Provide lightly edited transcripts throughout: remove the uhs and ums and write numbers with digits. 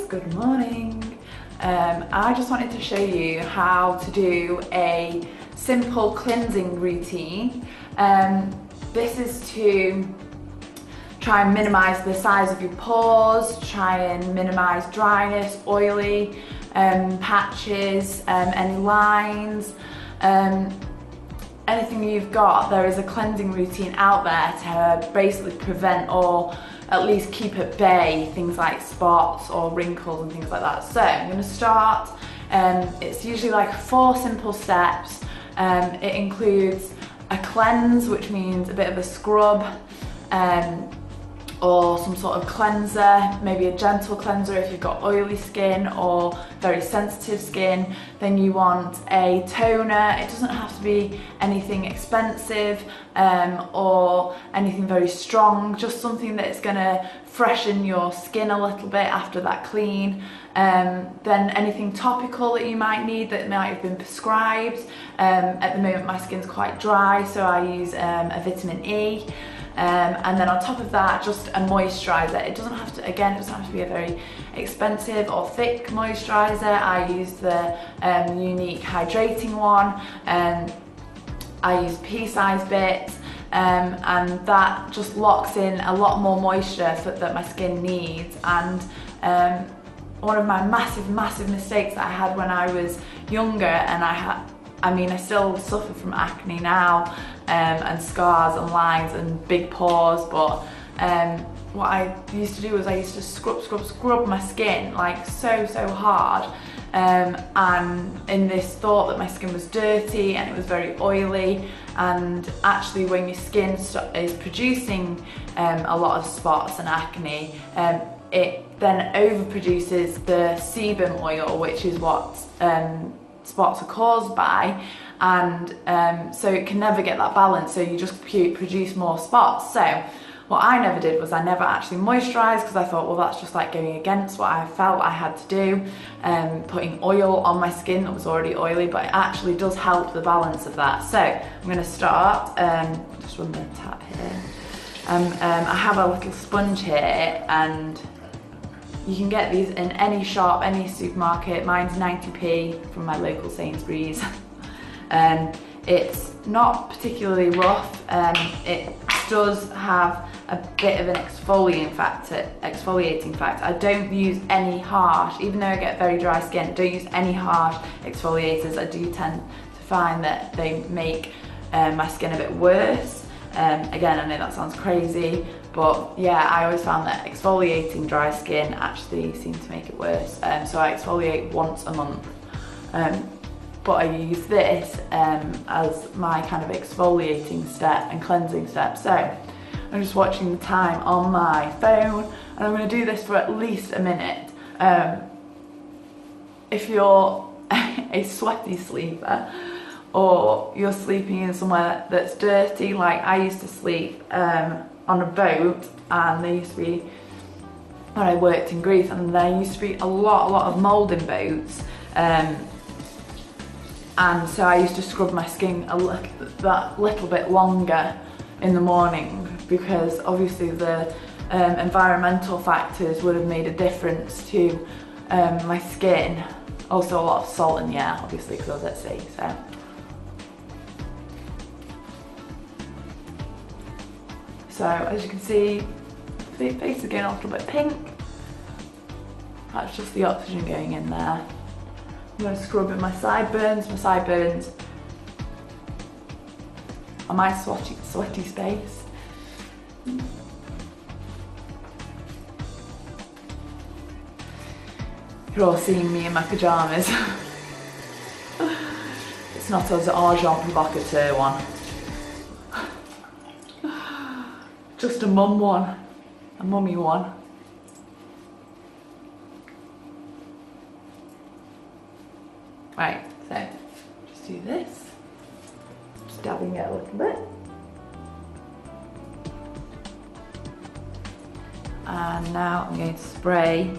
good morning. I just wanted to show you how to do a simple cleansing routine. This is to try and minimise the size of your pores, try and minimise dryness, oily patches, any lines, anything you've got. There is a cleansing routine out there to basically prevent or at least keep at bay things like spots or wrinkles and things like that. So I'm going to start, it's usually like 4 simple steps. It includes a cleanse, which means a bit of a scrub, or some sort of cleanser, maybe a gentle cleanser if you've got oily skin or very sensitive skin. Then you want a toner. It doesn't have to be anything expensive or anything very strong, just something that's gonna freshen your skin a little bit after that clean. Then anything topical that you might need that might have been prescribed. At the moment my skin's quite dry, so I use a vitamin E. And then on top of that, just a moisturiser. It doesn't have to, again, it doesn't have to be a very expensive or thick moisturiser. I use the Younique hydrating one, and I use pea-sized bits, and that just locks in a lot more moisture that my skin needs. And one of my massive mistakes that I had when I was younger, and I still suffer from acne now, and scars and lines and big pores, but what I used to do was I used to scrub my skin like so hard, and in this thought that my skin was dirty and it was very oily. And actually when your skin is producing a lot of spots and acne, it then overproduces the sebum oil, which is what spots are caused by, and so it can never get that balance, so you just produce more spots. So what I never did was I never actually moisturised, because I thought, well, that's just like going against what I felt I had to do, putting oil on my skin that was already oily, but it actually does help the balance of that. So I'm going to start, just run the tap here. I have a little sponge here, and you can get these in any shop, any supermarket. Mine's 90p from my local Sainsbury's. It's not particularly rough. It does have a bit of an exfoliating factor. I don't use any harsh, even though I get very dry skin, don't use any harsh exfoliators. I do tend to find that they make my skin a bit worse. Again, I know that sounds crazy, but yeah, I always found that exfoliating dry skin actually seemed to make it worse. So I exfoliate once a month. But I use this as my kind of exfoliating step and cleansing step. So I'm just watching the time on my phone, and I'm going to do this for at least a minute. If you're a sweaty sleeper, or you're sleeping in somewhere that's dirty, like I used to sleep on a boat, and there used to be, when I worked in Greece, and there used to be a lot of mould in boats, and so I used to scrub my skin that little bit longer in the morning, because obviously the environmental factors would have made a difference to my skin. Also a lot of salt in the air, obviously, because I was at sea. So as you can see, the face is getting a little bit pink. That's just the oxygen going in there. I'm going to scrub in my sideburns. On my sweaty space. You're all seeing me in my pyjamas. It's not as argent provocateur one. Just a mummy one. Right, so just do this. Just dabbing it a little bit. And now I'm going to spray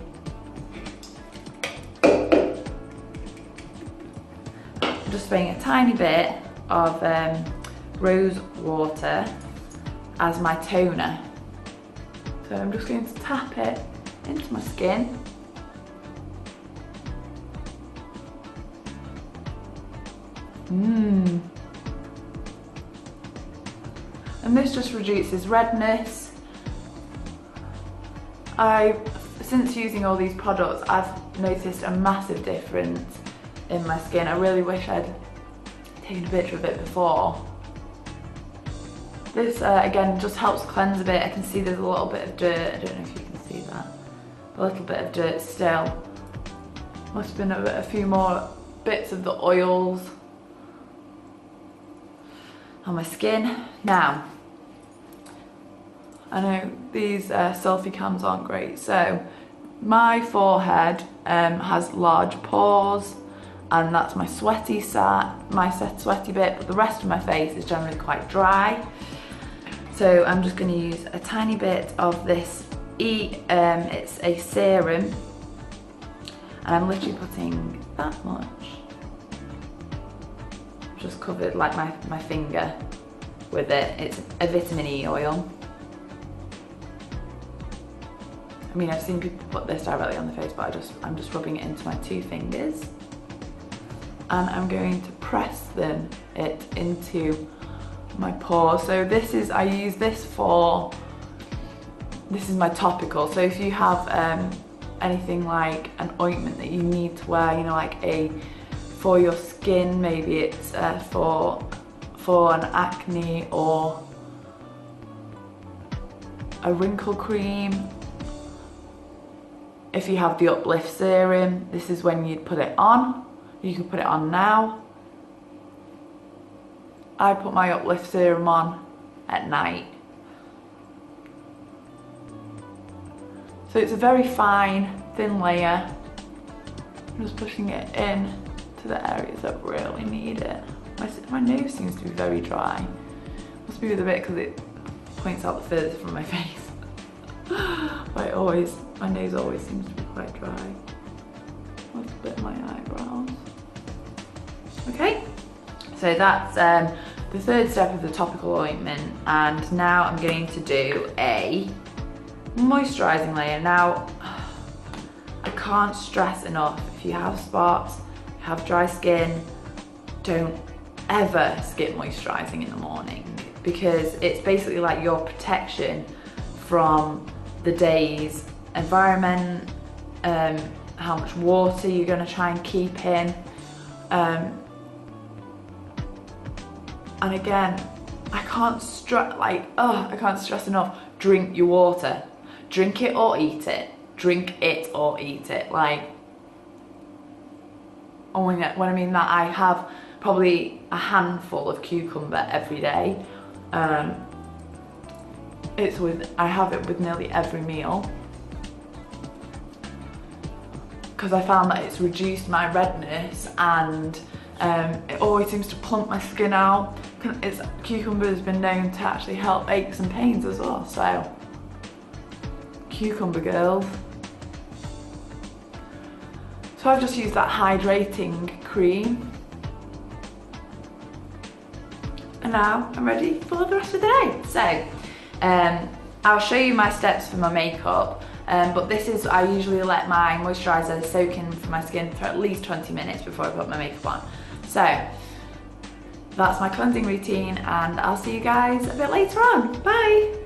I'm just spraying a tiny bit of rose water as my toner. So I'm just going to tap it into my skin. And this just reduces redness. Since using all these products, I've noticed a massive difference in my skin. I really wish I'd taken a picture of it before. This again just helps cleanse a bit. I can see there's a little bit of dirt. I don't know if you can see that. A little bit of dirt still. Must have been a few more bits of the oils on my skin. Now, I know these selfie cams aren't great, so my forehead has large pores, and that's my sweaty bit, but the rest of my face is generally quite dry. So I'm just going to use a tiny bit of this, it's a serum, and I'm literally putting that much. Just covered like my finger with it. It's a vitamin E oil. I mean, I've seen people put this directly on the face, but I'm just rubbing it into my 2 fingers. And I'm going to press it into my pores. So I use this this is my topical. So if you have anything like an ointment that you need to wear, you know, like for your skin, maybe it's for an acne or a wrinkle cream. If you have the Uplift serum, this is when you'd put it on. You can put it on now. I put my Uplift serum on at night. So it's a very fine, thin layer. I'm just pushing it in to the areas that really need it. My nose seems to be very dry. Must be with a bit because it points out the furthest from my face. But my nose always seems to be quite dry. What's a bit of my eyebrows. Okay, so that's the third step of the topical ointment, and now I'm going to do a moisturising layer. Now, I can't stress enough, if you have spots, you have dry skin, don't ever skip moisturising in the morning, because it's basically like your protection from the day's environment, how much water you're going to try and keep in. And again, I can't stress enough, drink your water. Drink it or eat it. Drink it or eat it. Like, when I mean that, I have probably a handful of cucumber every day. I have it with nearly every meal, because I found that it's reduced my redness, and it always seems to plump my skin out. Cucumber has been known to actually help aches and pains as well, so cucumber girls. So I've just used that hydrating cream, and now I'm ready for the rest of the day. So I'll show you my steps for my makeup, but I usually let my moisturiser soak in for my skin for at least 20 minutes before I put my makeup on. So that's my cleansing routine, and I'll see you guys a bit later on. Bye!